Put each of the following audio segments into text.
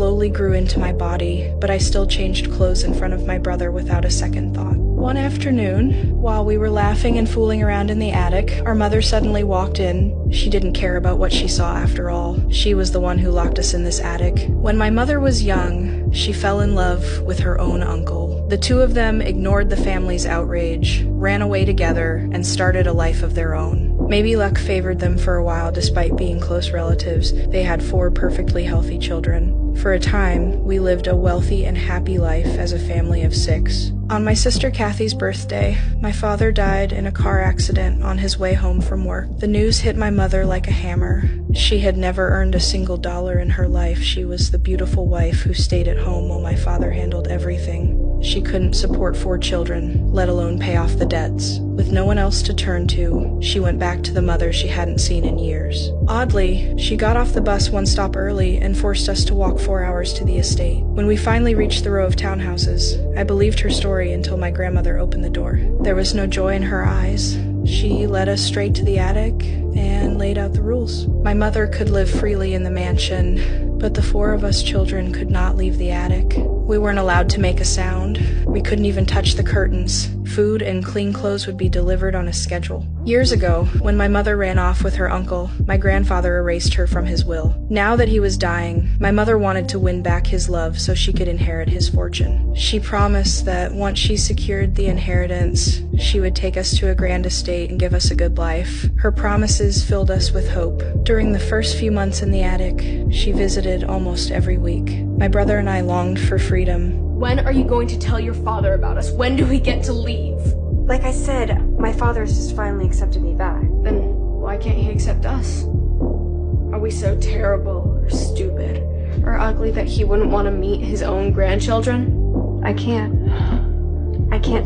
slowly grew into my body, but I still changed clothes in front of my brother without a second thought. One afternoon, while we were laughing and fooling around in the attic, our mother suddenly walked in. She didn't care about what she saw after all. She was the one who locked us in this attic. When my mother was young, she fell in love with her own uncle. The two of them ignored the family's outrage, ran away together, and started a life of their own. Maybe luck favored them for a while despite being close relatives. They had 4 perfectly healthy children. For a time, we lived a wealthy and happy life as a family of 6. On my sister Kathy's birthday, my father died in a car accident on his way home from work. The news hit my mother like a hammer. She had never earned a single dollar in her life. She was the beautiful wife who stayed at home while my father handled everything. She couldn't support 4 children, let alone pay off the debts. With no one else to turn to, she went back to the mother she hadn't seen in years. Oddly, she got off the bus 1 stop early and forced us to walk 4 hours to the estate. When we finally reached the row of townhouses, I believed her story until my grandmother opened the door. There was no joy in her eyes. She led us straight to the attic and laid out the rules. My mother could live freely in the mansion, but the 4 of us children could not leave the attic. We weren't allowed to make a sound. We couldn't even touch the curtains. Food and clean clothes would be delivered on a schedule. Years ago, when my mother ran off with her uncle, my grandfather erased her from his will. Now that he was dying, my mother wanted to win back his love so she could inherit his fortune. She promised that once she secured the inheritance, she would take us to a grand estate and give us a good life. Her promises filled us with hope. During the first few months in the attic, she visited almost every week. My brother and I longed for freedom. When are you going to tell your father about us? When do we get to leave? Like I said, my father's just finally accepted me back. Then why can't he accept us? Are we so terrible or stupid or ugly that he wouldn't want to meet his own grandchildren? I can't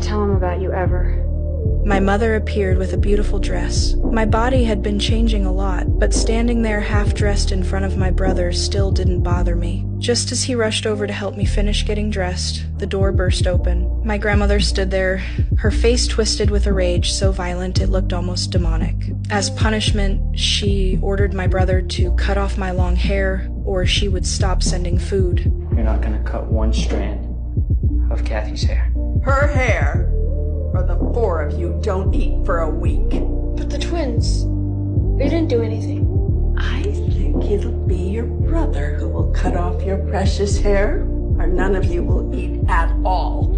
tell him about you ever. My mother appeared with a beautiful dress. My body had been changing a lot, but standing there half-dressed in front of my brother still didn't bother me. Just as he rushed over to help me finish getting dressed, the door burst open. My grandmother stood there, her face twisted with a rage so violent it looked almost demonic. As punishment, she ordered my brother to cut off my long hair, or she would stop sending food. You're not gonna cut one strand of Kathy's hair. Her hair, or the 4 of you don't eat for a week. But the twins, they didn't do anything. I think it'll be your brother who will cut off your precious hair, or none of you will eat at all.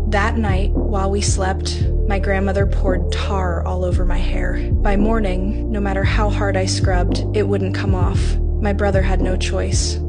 That night, while we slept, my grandmother poured tar all over my hair. By morning, no matter how hard I scrubbed, it wouldn't come off. My brother had no choice.